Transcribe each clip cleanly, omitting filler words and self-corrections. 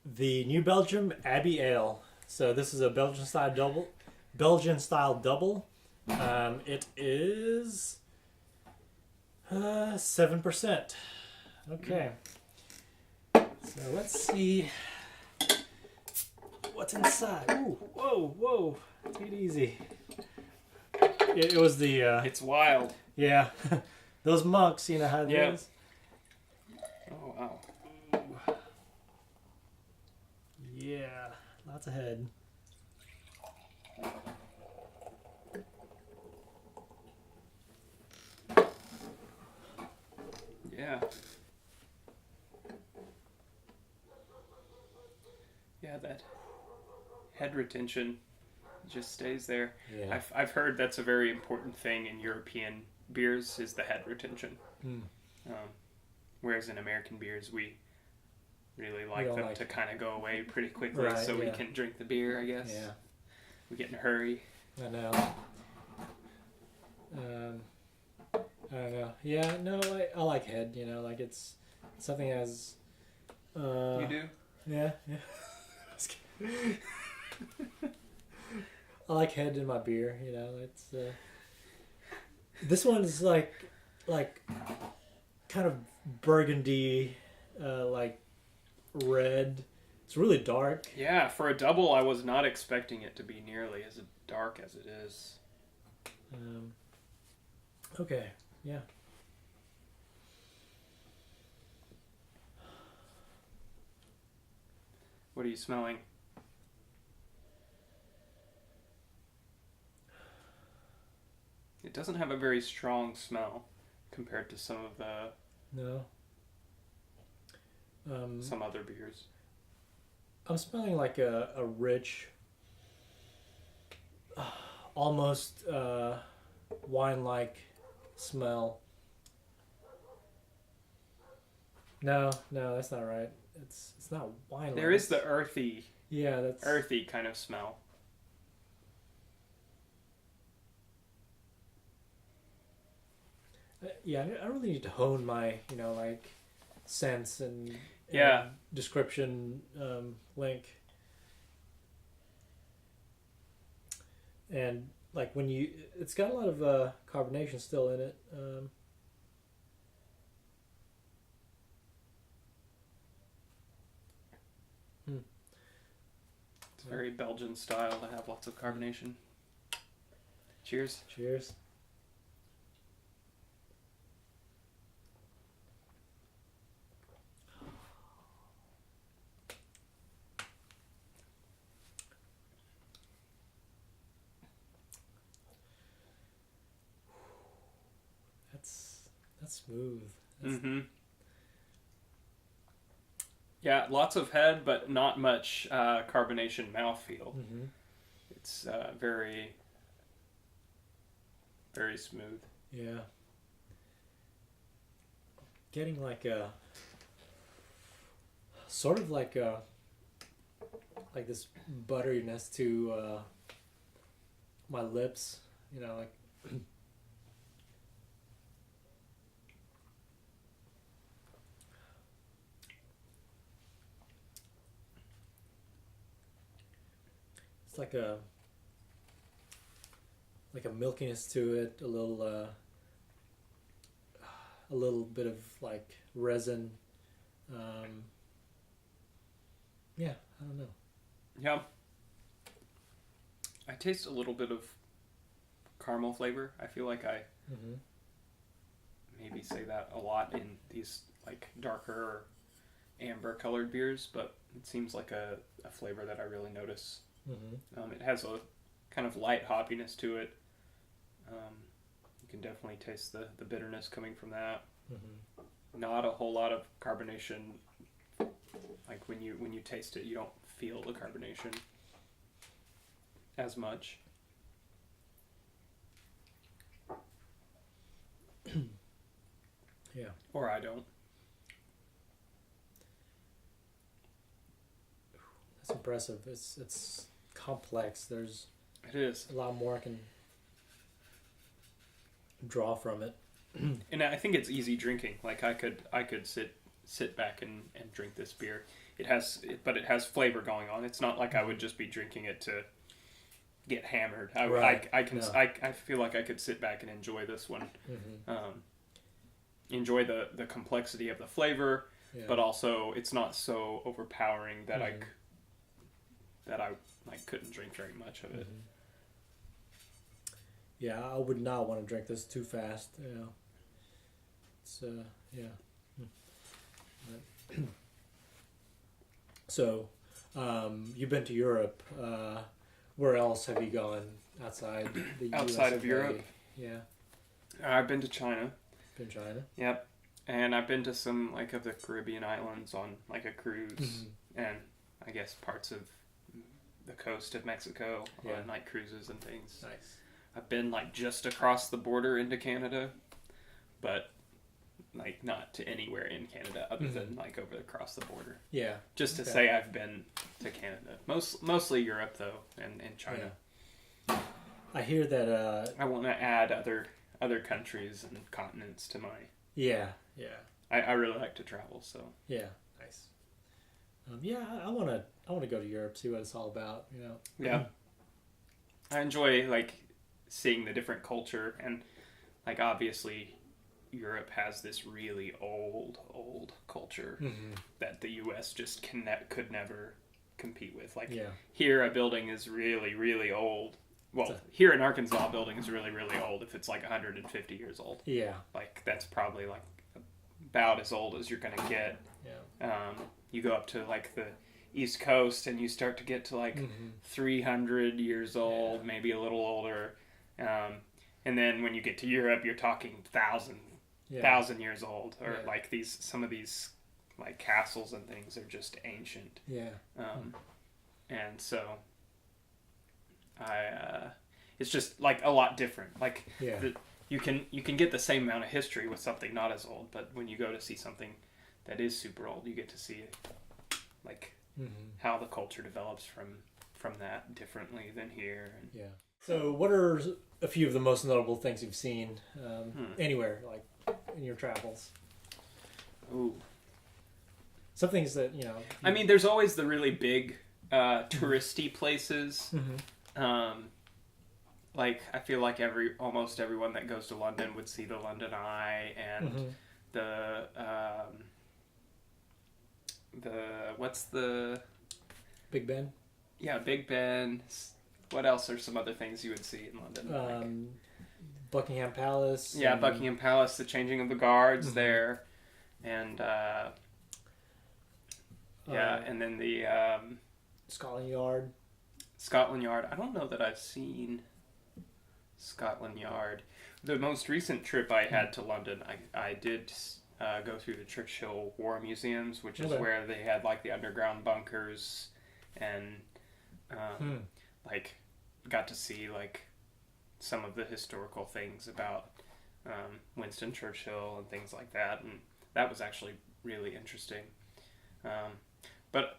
the New Belgium Abbey Ale. So this is a Belgian style double. It is 7%. Okay. So let's see what's inside. Ooh, whoa, whoa. Take it easy. It was the It's wild. yeah. Those monks, you know how it Yeah. is. Oh wow. Yeah, lots of head. Yeah. Yeah, that head retention just stays there. Yeah. I've heard that's a very important thing in European beers is the head retention. Mm. Whereas in American beers we really like don't them like to kind of go away pretty quickly, Right, so we yeah. can drink the beer. I guess. Yeah, We get in a hurry. I know. I don't know. Yeah, no, I like head. You know, like it's something as. You do? Yeah, yeah. I like head in my beer. You know, it's. This one is like kind of burgundy, like red. It's really dark. Yeah, for a double, I was not expecting it to be nearly as dark as it is. Okay, yeah. What are you smelling? It doesn't have a very strong smell compared to some of the No. some other beers. I'm smelling like a rich, almost wine-like smell. No, that's not right. It's not wine. There is the earthy that's kind of smell. yeah. I really need to hone my like sense and Yeah. description link. And like when it's got a lot of carbonation still in it. It's very Belgian style to have lots of carbonation. Cheers. Cheers. That's smooth. Mm-hmm. Yeah, lots of head, but not much carbonation mouthfeel. Mm-hmm. It's very, very smooth. Yeah. Getting like sort of like this butteriness to my lips. Like. It's like a milkiness to it, a little bit of like resin. Yeah, I don't know. Yeah. I taste a little bit of caramel flavor. I feel like I maybe say that a lot in these like darker or amber colored beers, but it seems like a flavor that I really notice. It has a kind of light hoppiness to it. You can definitely taste the bitterness coming from that. Not a whole lot of carbonation. Like when you taste it, you don't feel the carbonation as much. Yeah. Or I don't. That's impressive. It's complex. There's It is. a lot more I can draw from it. And I think it's easy drinking. Like I could sit back and drink this beer. it has flavor going on. It's not like I would just be drinking it to get hammered. I feel like I could sit back and enjoy this one. Enjoy the complexity of the flavor, but also it's not so overpowering that I couldn't drink very much of it. Yeah, I would not want to drink this too fast. It's So, you've been to Europe. Where else have you gone outside the Outside US of Europe? Yeah. I've been to China. Been to China? Yep. And I've been to some like of the Caribbean islands on like a cruise, and I guess parts of the coast of Mexico on like cruises and things. Nice. I've been like just across the border into Canada, but like not to anywhere in Canada other than like over across the border. Yeah. Just to say I've been to Canada. Mostly Europe though, and China. Yeah. I hear that I want to add other countries and continents to my. Yeah. I really like to travel, so. Yeah. Nice. I want to go to Europe, see what it's all about, you know. Yeah. I enjoy like seeing the different culture, and like obviously Europe has this really old culture that the US just could never compete with. Like here a building is really, really old. Well, here in Arkansas, a building is really, really old if it's like 150 years old. Yeah. Like that's probably like about as old as you're going to get. Yeah. You go up to like the East Coast and you start to get to like 300 years old, maybe a little older. And then when you get to Europe, you're talking thousand years old, or like some of these like castles and things are just ancient. Yeah. And so it's just like a lot different. Like you can get the same amount of history with something not as old, but when you go to see something that is super old, you get to see like how the culture develops from that differently than here. And, So what are a few of the most notable things you've seen anywhere, like in your travels? Ooh. Some things that, you know... I mean, there's always the really big touristy places. Like, I feel like almost everyone that goes to London would see the London Eye and the what's the... Big Ben? Yeah, Big Ben. What else are some other things you would see in London? Buckingham Palace. Yeah, Buckingham Palace, the changing of the guards there. And, and then the... Scotland Yard. Scotland Yard. I don't know that I've seen Scotland Yard. The most recent trip I had to London, I did go through the Churchill War Museums, which is where they had like the underground bunkers, and like got to see like some of the historical things about Winston Churchill and things like that, and that was actually really interesting. But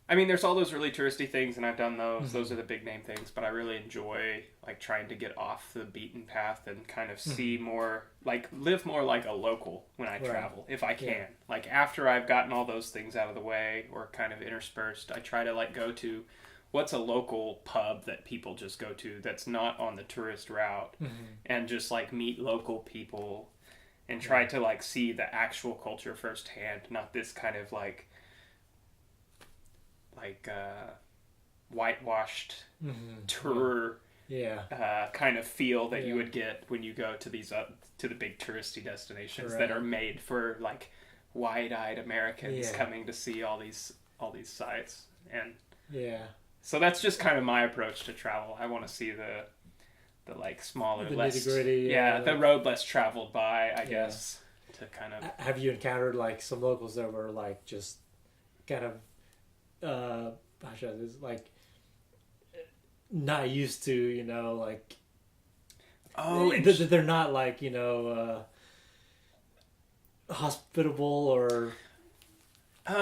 I mean, there's all those really touristy things, and I've done those. Those are the big name things, but I really enjoy like trying to get off the beaten path and kind of see more, like live more like a local when I travel, if I can. Like after I've gotten all those things out of the way or kind of interspersed, I try to like go to what's a local pub that people just go to that's not on the tourist route, and just like meet local people and try to like see the actual culture firsthand, not this kind of like whitewashed tour kind of feel that you would get when you go to these to the big touristy destinations that are made for like wide-eyed Americans coming to see all these sites. And so that's just kind of my approach to travel. I want to see the like smaller, the less nitty-gritty, the road less traveled by, I guess, to kind of. Have you encountered like some locals that were like just kind of how should I say this, like not used to, you know, like they're not like, you know, hospitable or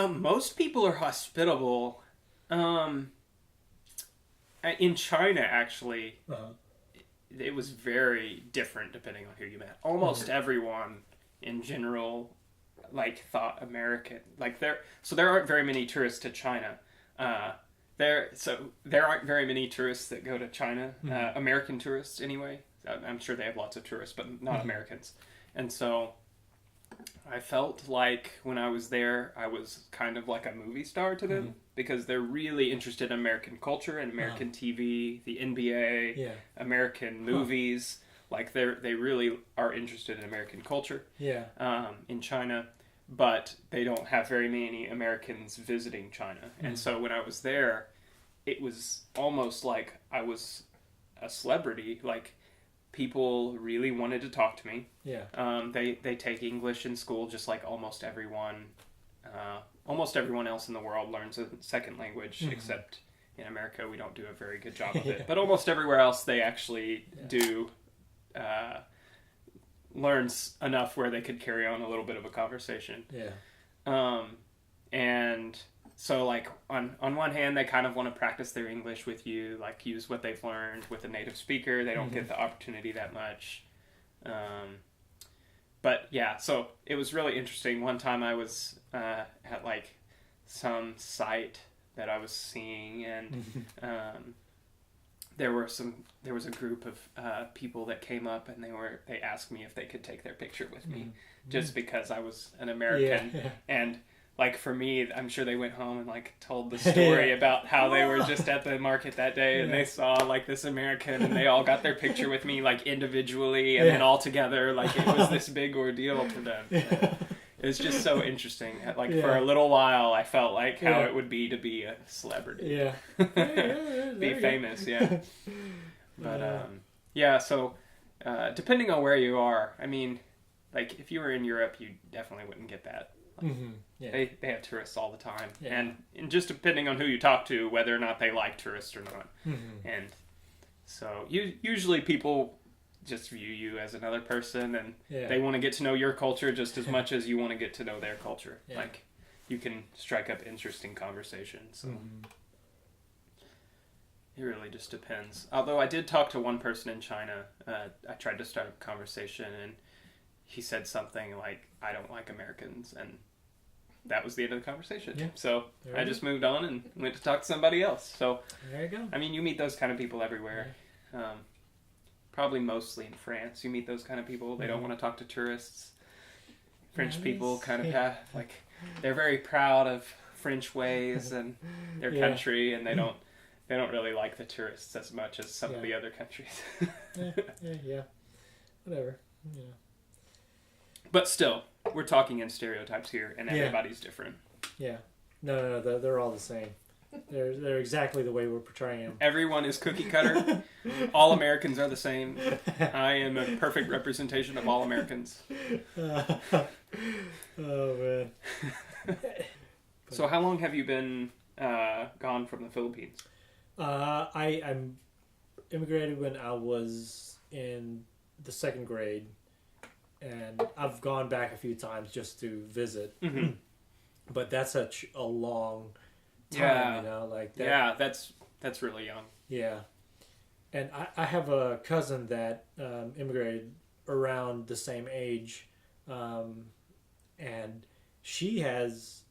most people are hospitable. In China, actually, it was very different depending on who you met. Almost everyone, in general, like thought American, like there aren't very many tourists to China. There aren't very many tourists that go to China. American tourists anyway. I'm sure they have lots of tourists, but not Americans. And so I felt like when I was there, I was kind of like a movie star to them because they're really interested in American culture and American TV, the NBA, American movies. Like they really are interested in American culture. In China, but they don't have very many Americans visiting China. And so when I was there, it was almost like I was a celebrity. Like, people really wanted to talk to me. They take English in school just like almost everyone. Almost everyone else in the world learns a second language, except in America we don't do a very good job of it. But almost everywhere else they actually do learns enough where they could carry on a little bit of a conversation. And so, like, on one hand, they kind of want to practice their English with you, like, use what they've learned with a native speaker. They don't get the opportunity that much. But, yeah, so it was really interesting. One time I was at, like, some site that I was seeing, and there was a group of people that came up, and they asked me if they could take their picture with me, just because I was an American. And like, for me, I'm sure they went home and like told the story about how they were just at the market that day and they saw like this American, and they all got their picture with me like individually and then all together. Like, it was this big ordeal to them. It was just so interesting. Like, for a little while, I felt like how it would be to be a celebrity. Be famous, But, so, depending on where you are, I mean, like, if you were in Europe, you definitely wouldn't get that. Like, they have tourists all the time. And just depending on who you talk to, whether or not they like tourists or not. And so, usually people just view you as another person, and they want to get to know your culture just as much as you want to get to know their culture. Like, you can strike up interesting conversations. So. It really just depends. Although I did talk to one person in China. I tried to start a conversation, and he said something like, "I don't like Americans," and that was the end of the conversation. So I just moved on and went to talk to somebody else. So there you go. I mean, you meet those kind of people everywhere. Probably mostly in France, you meet those kind of people. They don't want to talk to tourists. French people kind of have, like, they're very proud of French ways and their country, and they don't really like the tourists as much as some of the other countries. Whatever. But still, we're talking in stereotypes here, and everybody's different. No, they're all the same. They're exactly the way we're portraying them. Everyone is cookie cutter. All Americans are the same. I am a perfect representation of all Americans. Oh, man. So how long have you been gone from the Philippines? I'm immigrated when I was in the second grade, and I've gone back a few times just to visit. But that's such a long time, like that. Yeah, that's really young. Yeah. And I have a cousin that immigrated around the same age, and she has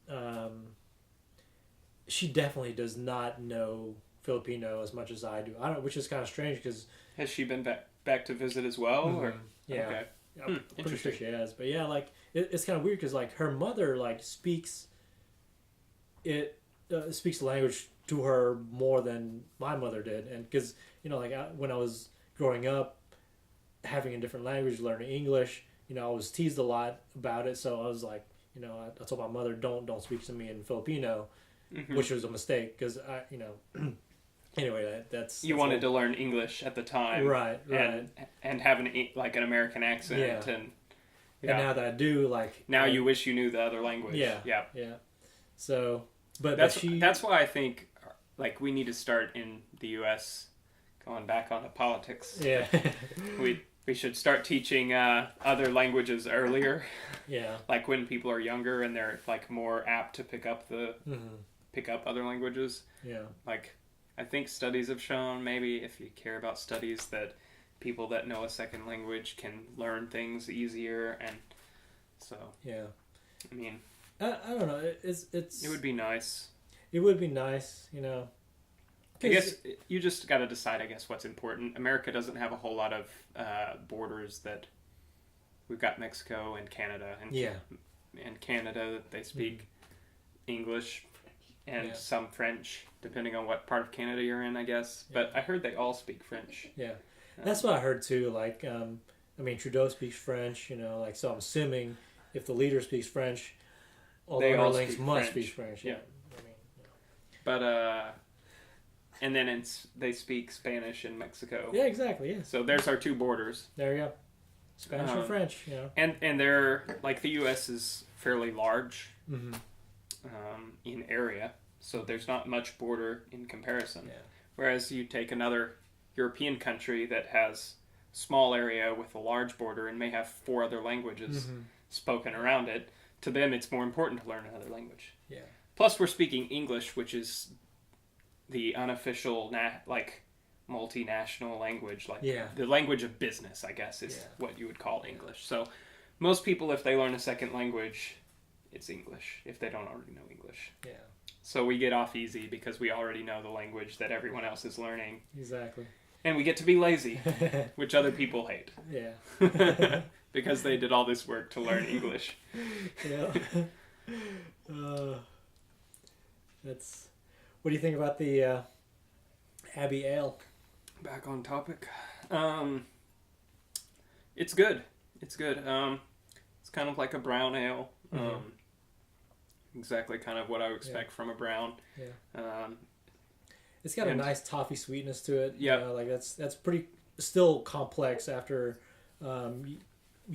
she definitely does not know Filipino as much as I do. Which is kind of strange because has she been back to visit as well? Or? Yeah, okay. I'm pretty sure she has. But yeah, like it's kind of weird because like her mother like speaks the language to her more than my mother did, and because like when I was growing up, having a different language, learning English, I was teased a lot about it. So I was like, I told my mother, don't speak to me in Filipino, which was a mistake because anyway, that's you wanted to learn English at the time, right? And have an American accent, and now that I do, like now you wish you knew the other language, yeah. So, but that's why I think like we need to start in the U.S. going back onto politics. Yeah, we should start teaching other languages earlier. Yeah, like when people are younger and they're like more apt to pick up other languages. Yeah, like I think studies have shown, maybe if you care about studies, that people that know a second language can learn things easier, and so yeah. I mean, I don't know. It's it would be nice. It would be nice, you know. I guess you just got to decide, I guess, what's important. America doesn't have a whole lot of borders that we've got Mexico and Canada. And Canada, they speak English and some French, depending on what part of Canada you're in, I guess. Yeah. But I heard they all speak French. Yeah. That's what I heard, too. Like, I mean, Trudeau speaks French, you know, like, so I'm assuming if the leader speaks French, all the underlings must speak French. Yeah. I mean, But, and then they speak Spanish in Mexico. Yeah, exactly, yeah. So there's our two borders. There you go. Spanish and French, you know. And they're, like, the U.S. is fairly large in area, so there's not much border in comparison. Yeah. Whereas you take another European country that has small area with a large border and may have 4 other languages spoken around it, to them it's more important to learn another language. Yeah. Plus we're speaking English, which is the unofficial multinational language, like the language of business, I guess, is what you would call English. So most people, if they learn a second language, it's English, if they don't already know English. Yeah. So we get off easy because we already know the language that everyone else is learning. Exactly. And we get to be lazy, which other people hate. Yeah. Because they did all this work to learn English. Yeah. That's... What do you think about the Abbey Ale? Back on topic. It's good. It's good. It's kind of like a brown ale. Exactly kind of what I would expect from a brown. Yeah. It's got a nice toffee sweetness to it. Yeah. You know, like that's pretty still complex after you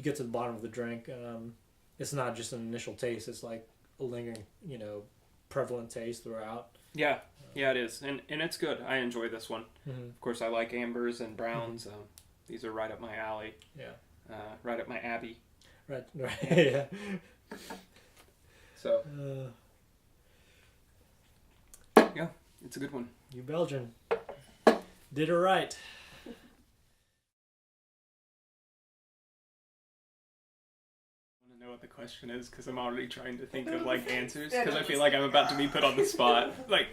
get to the bottom of the drink. It's not just an initial taste. It's like a lingering, you know, prevalent taste throughout. Yeah. Yeah, it is. And it's good. I enjoy this one. Of course, I like ambers and browns. These are right up my alley. Yeah. Right up my abbey. Right. Yeah. So. Yeah, it's a good one. You Belgian. Did it right. I want to know what the question is because I'm already trying to think of like answers because I feel like I'm about to be put on the spot. Like,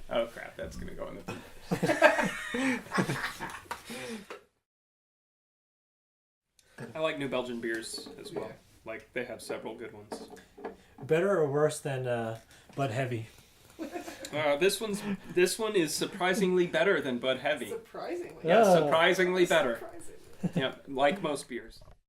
oh crap, that's gonna go in the. I like New Belgian beers as well. Yeah. Like they have several good ones. Better or worse than Bud Heavy? This one is surprisingly better than Bud Heavy. Surprisingly. Yeah, surprisingly better. Yeah, like most beers.